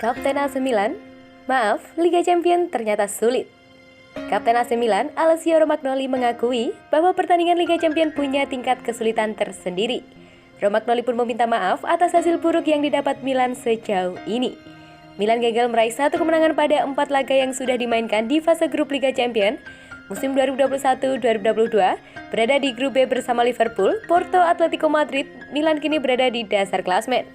Kapten AC Milan, maaf, Liga Champions ternyata sulit. Kapten AC Milan, Alessio Romagnoli mengakui bahwa pertandingan Liga Champions punya tingkat kesulitan tersendiri. Romagnoli pun meminta maaf atas hasil buruk yang didapat Milan sejauh ini. Milan gagal meraih 1 kemenangan pada 4 laga yang sudah dimainkan di fase grup Liga Champions musim 2021-2022, berada di grup B bersama Liverpool, Porto, Atletico Madrid. Milan kini berada di dasar klasmen.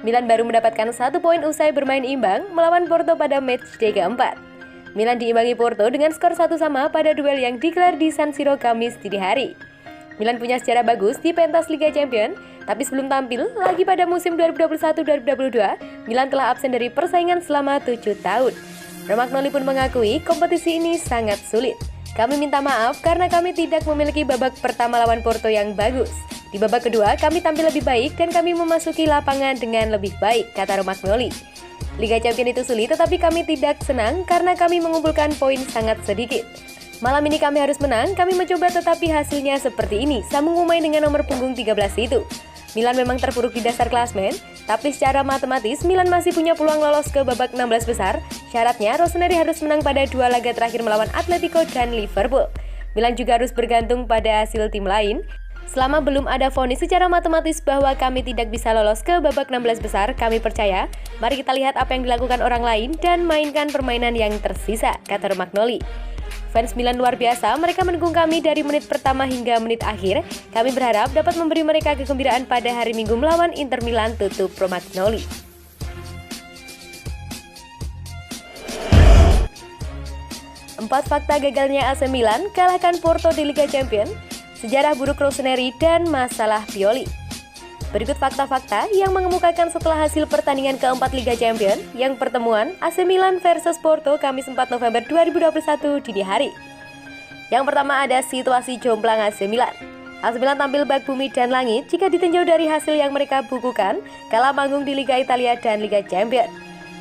Milan baru mendapatkan 1 poin usai bermain imbang melawan Porto pada matchday keempat. Milan diimbangi Porto dengan skor 1-1 pada duel yang digelar di San Siro Kamis dini hari. Milan punya sejarah bagus di pentas Liga Champions, tapi sebelum tampil lagi pada musim 2021-2022, Milan telah absen dari persaingan selama 7 tahun. Romagnoli pun mengakui kompetisi ini sangat sulit. Kami minta maaf karena kami tidak memiliki babak pertama lawan Porto yang bagus. Di babak kedua, kami tampil lebih baik dan kami memasuki lapangan dengan lebih baik, kata Romagnoli. Liga Champions itu sulit, tetapi kami tidak senang karena kami mengumpulkan poin sangat sedikit. Malam ini kami harus menang, kami mencoba tetapi hasilnya seperti ini, sambung pemain dengan nomor punggung 13 itu. Milan memang terpuruk di dasar klasmen, tapi secara matematis Milan masih punya peluang lolos ke babak 16 besar. Syaratnya, Rossoneri harus menang pada 2 laga terakhir melawan Atletico dan Liverpool. Milan juga harus bergantung pada hasil tim lain. Selama belum ada vonis secara matematis bahwa kami tidak bisa lolos ke babak 16 besar, kami percaya, mari kita lihat apa yang dilakukan orang lain dan mainkan permainan yang tersisa, kata Romagnoli. Fans Milan luar biasa, mereka mendukung kami dari menit pertama hingga menit akhir. Kami berharap dapat memberi mereka kegembiraan pada hari Minggu melawan Inter Milan, tutup Romagnoli. Empat fakta gagalnya AC Milan kalahkan Porto di Liga Champions, sejarah buruk Rossoneri, dan masalah Pioli. Berikut fakta-fakta yang mengemukakan setelah hasil pertandingan keempat Liga Champions, yang pertemuan AC Milan versus Porto Kamis 4 November 2021 dini hari. Yang pertama ada situasi jomplang AC Milan. AC Milan tampil bak bumi dan langit jika ditinjau dari hasil yang mereka bukukan kala manggung di Liga Italia dan Liga Champions.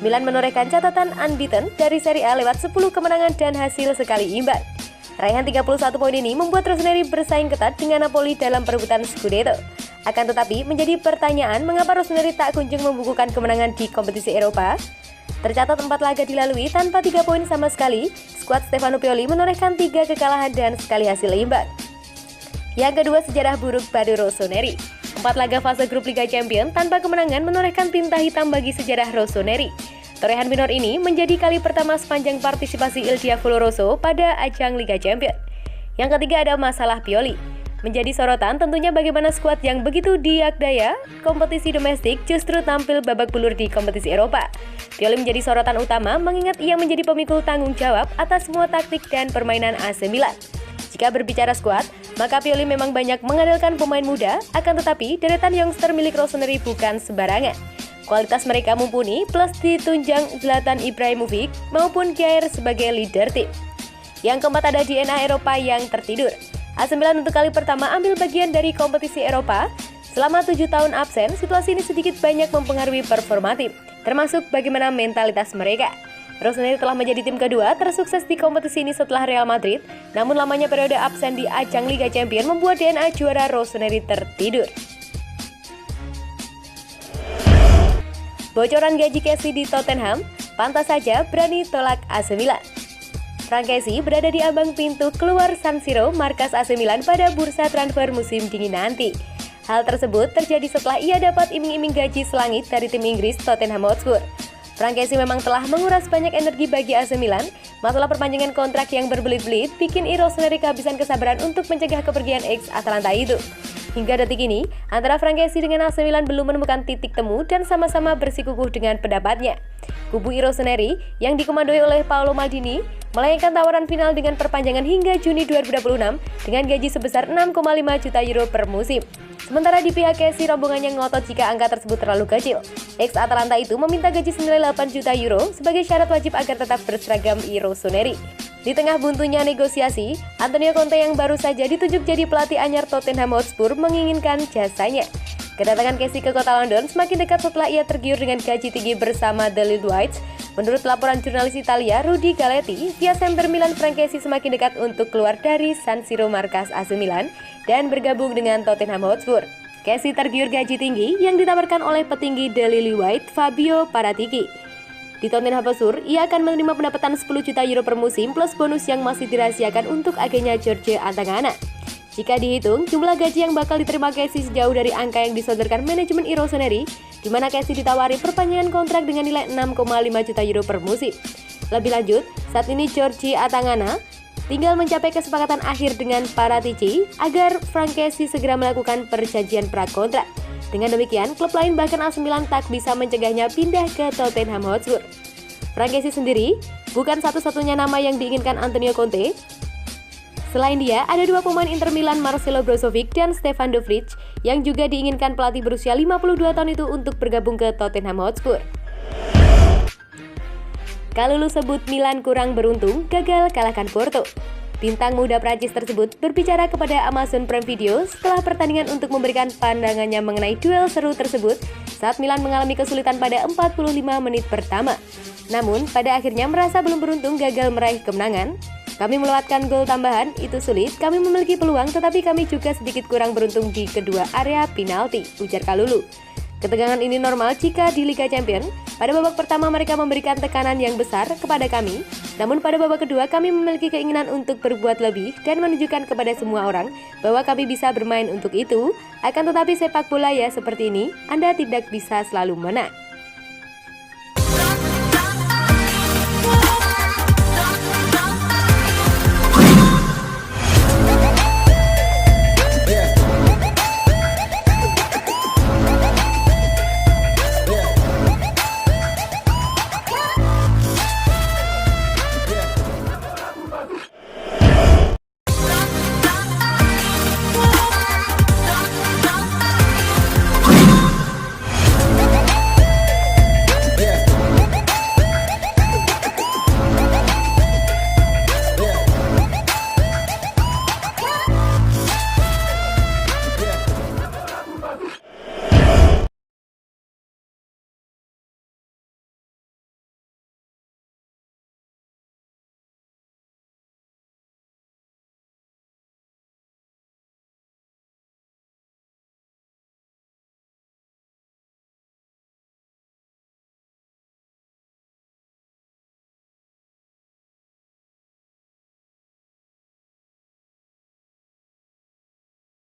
Milan menorehkan catatan unbeaten dari Serie A lewat 10 kemenangan dan hasil sekali imbang. Raihan 31 poin ini membuat Rossoneri bersaing ketat dengan Napoli dalam perebutan Scudetto. Akan tetapi, menjadi pertanyaan mengapa Rossoneri tak kunjung membukukan kemenangan di kompetisi Eropa. Tercatat 4 laga dilalui tanpa 3 poin sama sekali. Skuad Stefano Pioli menorehkan 3 kekalahan dan sekali hasil imbang. Yang kedua, sejarah buruk Badu Rossoneri. 4 laga fase grup Liga Champions tanpa kemenangan menorehkan tinta hitam bagi sejarah Rossoneri. Torehan minor ini menjadi kali pertama sepanjang partisipasi Il Diavolo Rosso pada ajang Liga Champions. Yang ketiga ada masalah Pioli. Menjadi sorotan tentunya bagaimana skuad yang begitu diakdaya kompetisi domestik justru tampil babak belur di kompetisi Eropa. Pioli menjadi sorotan utama mengingat ia menjadi pemikul tanggung jawab atas semua taktik dan permainan AC Milan. Jika berbicara skuad, maka Pioli memang banyak mengandalkan pemain muda, akan tetapi deretan youngster milik Rossoneri bukan sembarangan. Kualitas mereka mumpuni, plus ditunjang Zlatan Ibrahimovic maupun Kjaer sebagai leader tim. Yang keempat ada DNA Eropa yang tertidur. AC Milan untuk kali pertama ambil bagian dari kompetisi Eropa. Selama 7 tahun absen, situasi ini sedikit banyak mempengaruhi performa tim, termasuk bagaimana mentalitas mereka. Rossoneri telah menjadi tim kedua tersukses di kompetisi ini setelah Real Madrid, namun lamanya periode absen di ajang Liga Champions membuat DNA juara Rossoneri tertidur. Bocoran gaji Kessie di Tottenham, pantas saja berani tolak AC Milan. Frank Kessie berada di ambang pintu keluar San Siro, markas AC Milan pada bursa transfer musim dingin nanti. Hal tersebut terjadi setelah ia dapat iming-iming gaji selangit dari tim Inggris Tottenham Hotspur. Frank Kessie memang telah menguras banyak energi bagi AC Milan. Masalah perpanjangan kontrak yang berbelit-belit bikin Rossoneri kehabisan kesabaran untuk mencegah kepergian ex-Atalanta itu. Hingga detik ini, antara Frank Kessie dengan AC Milan belum menemukan titik temu dan sama-sama bersikukuh dengan pendapatnya. Kubu Rossoneri yang dikomandoi oleh Paolo Maldini melayangkan tawaran final dengan perpanjangan hingga Juni 2026 dengan gaji sebesar 6,5 juta euro per musim. Sementara di pihak Kessie, rombongannya ngotot jika angka tersebut terlalu kecil. Ex-Atalanta itu meminta gaji senilai 8 juta euro sebagai syarat wajib agar tetap berseragam Rossoneri. Di tengah buntunya negosiasi, Antonio Conte yang baru saja ditunjuk jadi pelatih anyar Tottenham Hotspur menginginkan jasanya. Kedatangan Kessie ke kota London semakin dekat setelah ia tergiur dengan gaji tinggi bersama The Lil Whites. Menurut laporan jurnalis Italia Rudy Galetti, via Center Milan, Frank Kessie semakin dekat untuk keluar dari San Siro markas AC Milan dan bergabung dengan Tottenham Hotspur. Kessie tergiur gaji tinggi yang ditawarkan oleh petinggi The Lily White, Fabio Paratici. Di Tottenham Hotspur, ia akan menerima pendapatan 10 juta euro per musim plus bonus yang masih dirahasiakan untuk agennya George Atangana. Jika dihitung, jumlah gaji yang bakal diterima Kessie sejauh dari angka yang disodorkan manajemen Rossoneri, di mana Kessie ditawari perpanjangan kontrak dengan nilai 6,5 juta euro per musim. Lebih lanjut, saat ini George Atangana tinggal mencapai kesepakatan akhir dengan Paratici agar Frank Kessie segera melakukan perjanjian prakontrak. Dengan demikian, klub lain bahkan AC Milan tak bisa mencegahnya pindah ke Tottenham Hotspur. Frank Kessie sendiri bukan satu-satunya nama yang diinginkan Antonio Conte. Selain dia, ada dua pemain Inter Milan, Marcelo Brozovic dan Stefan de Vrij, yang juga diinginkan pelatih berusia 52 tahun itu untuk bergabung ke Tottenham Hotspur. Kalulu sebut Milan kurang beruntung, gagal kalahkan Porto. Bintang muda Prancis tersebut berbicara kepada Amazon Prime Video setelah pertandingan untuk memberikan pandangannya mengenai duel seru tersebut saat Milan mengalami kesulitan pada 45 menit pertama. Namun, pada akhirnya merasa belum beruntung gagal meraih kemenangan. Kami melewatkan gol tambahan, itu sulit, kami memiliki peluang tetapi kami juga sedikit kurang beruntung di kedua area penalti, ujar Kalulu. Ketegangan ini normal jika di Liga Champions. Pada babak pertama mereka memberikan tekanan yang besar kepada kami, namun pada babak kedua kami memiliki keinginan untuk berbuat lebih dan menunjukkan kepada semua orang bahwa kami bisa bermain untuk itu. Akan tetapi sepak bola ya seperti ini, Anda tidak bisa selalu menang.